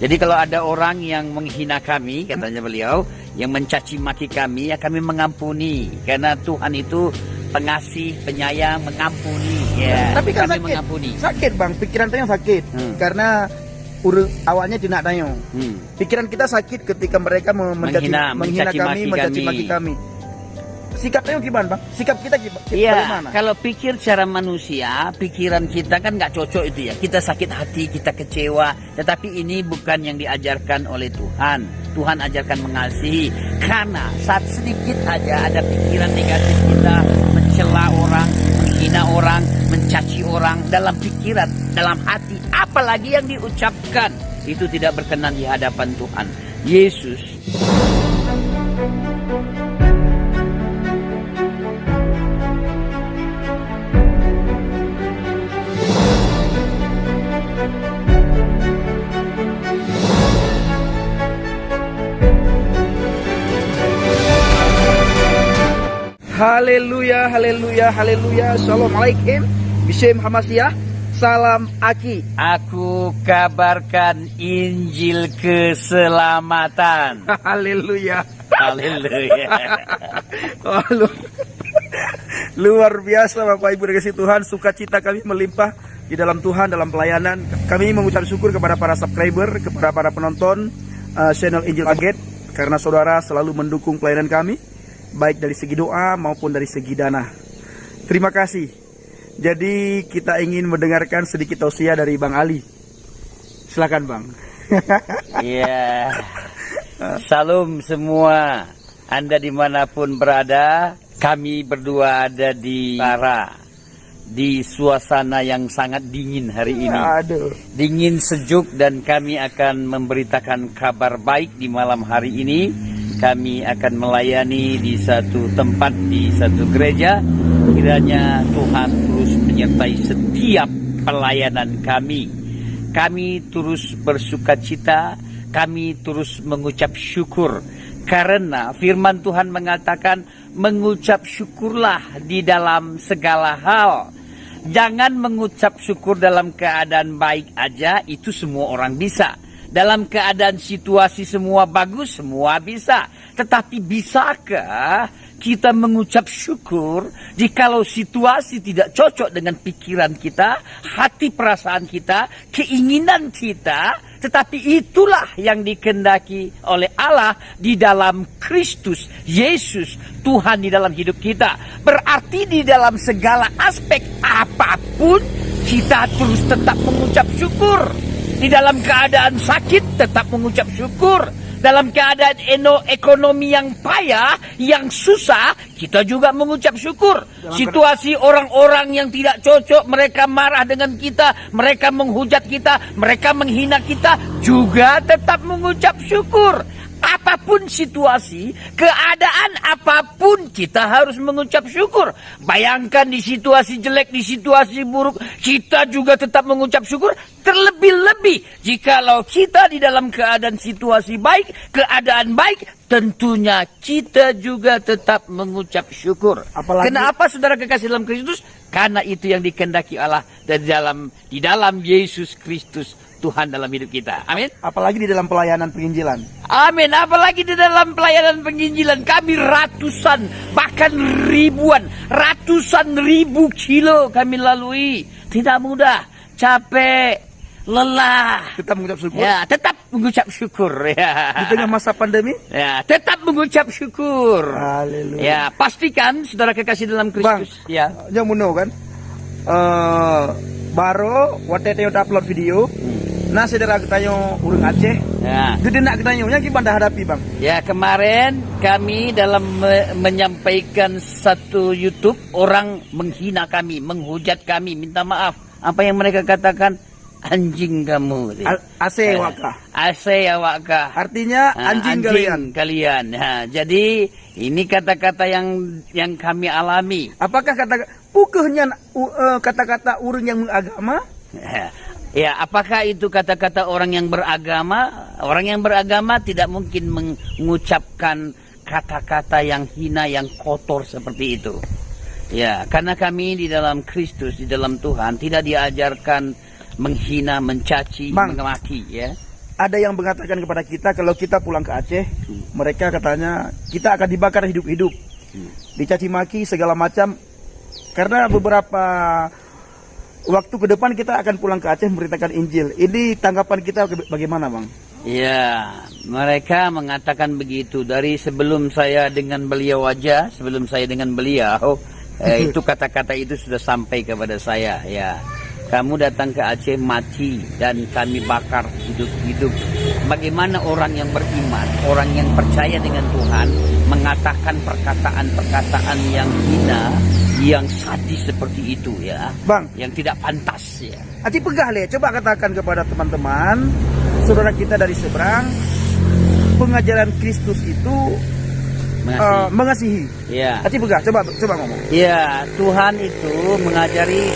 Jadi kalau ada orang yang menghina kami, katanya beliau, yang mencaci maki kami, ya kami mengampuni. Karena Tuhan itu pengasih, penyayang, mengampuni. Ya, tapi kan kami sakit, mengampuni. sakit bang, pikiran tayong sakit. Karena awalnya tidak tayong. Pikiran kita sakit ketika mereka menghina kami, mencaci maki kami. Sikap tayong gimana bang? Sikap kita Iya, kalau pikir secara manusia, pikiran kita kan nggak cocok itu ya. Kita sakit hati, kita kecewa. Tetapi ini bukan yang diajarkan oleh Tuhan. Tuhan ajarkan mengasihi. Karena saat sedikit aja ada pikiran negatif kita, mencela orang, menghina orang, mencaci orang dalam pikiran, dalam hati, apalagi yang diucapkan, itu tidak berkenan di hadapan Tuhan Yesus. Haleluya, haleluya, haleluya. Assalamualaikum. Bismillah Hamasiah. Salam Aki. Aku kabarkan Injil keselamatan. Haleluya. Haleluya. Luar biasa Bapak Ibu dikasih Tuhan. Sukacita kami melimpah di dalam Tuhan, dalam pelayanan. Kami mengucap syukur kepada para subscriber, kepada para penonton channel Injil Kaget, karena saudara selalu mendukung pelayanan kami, baik dari segi doa maupun dari segi dana. Terima kasih. Jadi kita ingin mendengarkan sedikit tausiah dari Bang Ali. Silakan Bang. Iya. Salam semua. Anda dimanapun berada, kami berdua ada di Bara, di suasana yang sangat dingin hari ini. Aduh. Dingin sejuk, dan kami akan memberitakan kabar baik di malam hari ini. Kami akan melayani di satu tempat, di satu gereja. Kiranya Tuhan terus menyertai setiap pelayanan kami. Kami terus bersukacita, kami terus mengucap syukur. Karena firman Tuhan mengatakan, mengucap syukurlah di dalam segala hal. Jangan mengucap syukur dalam keadaan baik aja, itu semua orang bisa. Dalam keadaan situasi semua bagus, semua bisa. Tetapi bisakah kita mengucap syukur jikalau situasi tidak cocok dengan pikiran kita, hati perasaan kita, keinginan kita, tetapi itulah yang dikehendaki oleh Allah di dalam Kristus Yesus, Tuhan di dalam hidup kita. Berarti di dalam segala aspek apapun kita terus tetap mengucap syukur. Di dalam keadaan sakit tetap mengucap syukur. Dalam keadaan ekonomi yang payah, yang susah, kita juga mengucap syukur. Situasi orang-orang yang tidak cocok, mereka marah dengan kita, mereka menghujat kita, mereka menghina kita, juga tetap mengucap syukur. Apapun situasi, keadaan apapun, kita harus mengucap syukur. Bayangkan di situasi jelek, di situasi buruk, kita juga tetap mengucap syukur. Terlebih-lebih jikalau kita di dalam keadaan situasi baik, keadaan baik, tentunya kita juga tetap mengucap syukur. Apalagi, kenapa saudara kekasih dalam Kristus? Karena itu yang dikehendaki Allah di dalam Yesus Kristus, Tuhan dalam hidup kita. Amin. Apalagi di dalam pelayanan penginjilan. Amin. Apalagi di dalam pelayanan penginjilan, kami ratusan, bahkan ribuan, ratusan ribu kilo kami lalui. Tidak mudah, capek, lelah. Tetap mengucap syukur. Ya, tetap mengucap syukur. Ya. Di tengah masa pandemi. Ya, tetap mengucap syukur. Haleluya. Ya, pastikan saudara kekasih dalam Kristus. Bang, ya. Yang muno kan. Baru waktu itu upload video. Nah, saudara ketanya urang Aceh. Ya. Gede nak ketanya gimana hadapi Bang? Ya, kemarin kami dalam menyampaikan satu YouTube, orang menghina kami, menghujat kami, minta maaf. Apa yang mereka katakan? Anjing kamu. Ase waka. Ase waka. Artinya anjing kalian. Nah, jadi ini kata-kata yang kami alami. Apakah kata-kata urang yang beragama? Ya, apakah itu kata-kata orang yang beragama? Orang yang beragama tidak mungkin mengucapkan kata-kata yang hina, yang kotor seperti itu. Ya, karena kami di dalam Kristus, di dalam Tuhan, tidak diajarkan menghina, mencaci, memaki, ya. ada yang mengatakan kepada kita kalau kita pulang ke Aceh, mereka katanya kita akan dibakar hidup-hidup, dicaci maki segala macam. Karena beberapa waktu ke depan kita akan pulang ke Aceh memberitakan Injil. Ini tanggapan kita bagaimana, Bang? Ya, mereka mengatakan begitu dari sebelum saya dengan beliau aja, sebelum saya dengan beliau, itu kata-kata itu sudah sampai kepada saya. Ya, kamu datang ke Aceh mati dan kami bakar hidup-hidup. Bagaimana orang yang beriman, orang yang percaya dengan Tuhan mengatakan perkataan-perkataan yang hina, yang sadis seperti itu ya, Bang, yang tidak pantas ya. Ati pegah le, coba katakan kepada teman-teman, saudara kita dari seberang, pengajaran Kristus itu mengasihi. Ya. Ati pegah, coba ngomong. Ya, Tuhan itu mengajari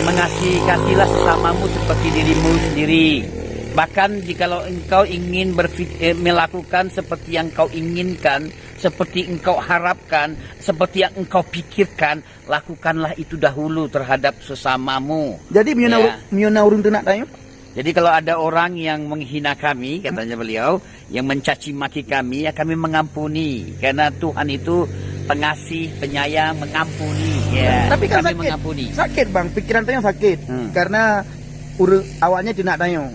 kasihilah sesamamu seperti dirimu sendiri. Bahkan jikalau engkau ingin melakukan seperti yang kau inginkan, seperti engkau harapkan, seperti yang engkau pikirkan, lakukanlah itu dahulu terhadap sesamamu. Jadi urun tenak tayo. Jadi kalau ada orang yang menghina kami, katanya beliau, yang mencaci maki kami, ya kami mengampuni. Karena Tuhan itu pengasih, penyayang, mengampuni. Ya, tapi kan kami sakit, mengampuni. Sakit bang, pikiran tayo sakit. Karena awalnya tidak tayo.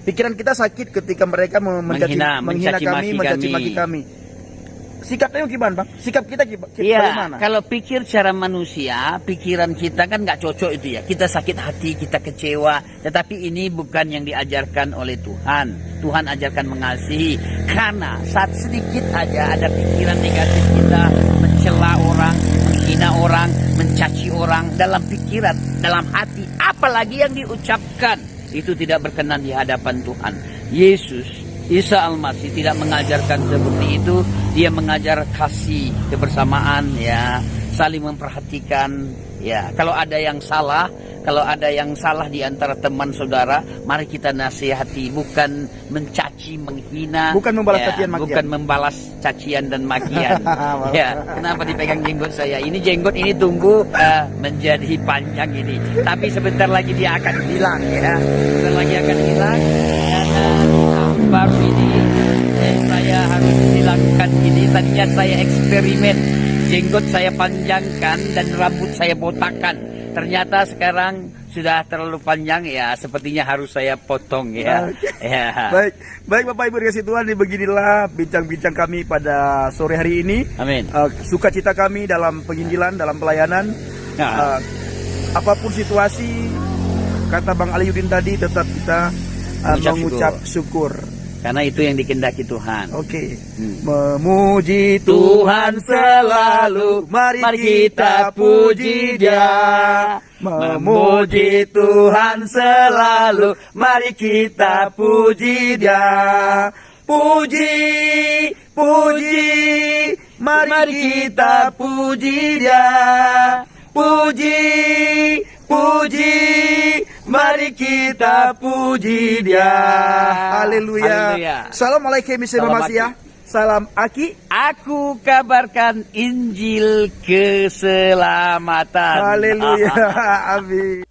Pikiran kita sakit ketika mereka menghina kami, mencaci maki kami. Sikap tayo gimana bang? Sikap kita bagaimana? Kalau pikir secara manusia, pikiran kita kan nggak cocok itu ya. Kita sakit hati, kita kecewa. Tetapi ini bukan yang diajarkan oleh Tuhan. Tuhan ajarkan mengasihi. Karena saat sedikit aja ada pikiran negatif kita, mencela orang, menghina orang, mencaci orang dalam pikiran, dalam hati, apalagi yang diucapkan, itu tidak berkenan di hadapan Tuhan. Yesus, Isa Al-Masih tidak mengajarkan seperti itu. Dia mengajar kasih, kebersamaan, ya, saling memperhatikan. Ya, kalau ada yang salah di antara teman saudara, mari kita nasihati, bukan mencaci, menghina, bukan membalas cacian makian. Bukan membalas cacian dan makian. Ya, kenapa dipegang jenggot saya? Ini jenggot ini tunggu menjadi panjang ini. Tapi sebentar lagi dia akan hilang ya. Sebentar lagi akan hilang karena baru ini saya harus hilangkan ini. Tadinya saya eksperimen, jenggot saya panjangkan dan rambut saya botakan. Ternyata sekarang sudah terlalu panjang ya, sepertinya harus saya potong ya. Ya. Baik Bapak Ibu dikasih Tuhan, beginilah bincang-bincang kami pada sore hari ini. Amin. Sukacita kami dalam penginjilan, dalam pelayanan. Apapun situasi, kata Bang Aliudin tadi, tetap kita mengucap syukur. Karena itu yang dikehendaki Tuhan. Oke. Memuji Tuhan selalu, mari kita puji Dia. Memuji Tuhan selalu, mari kita puji Dia. Puji, mari kita puji Dia. Puji, mari kita puji Dia. Haleluya. Assalamualaikum warahmatullahi wabarakatuh. Salam Aki. Aku kabarkan Injil keselamatan. Haleluya. Amin.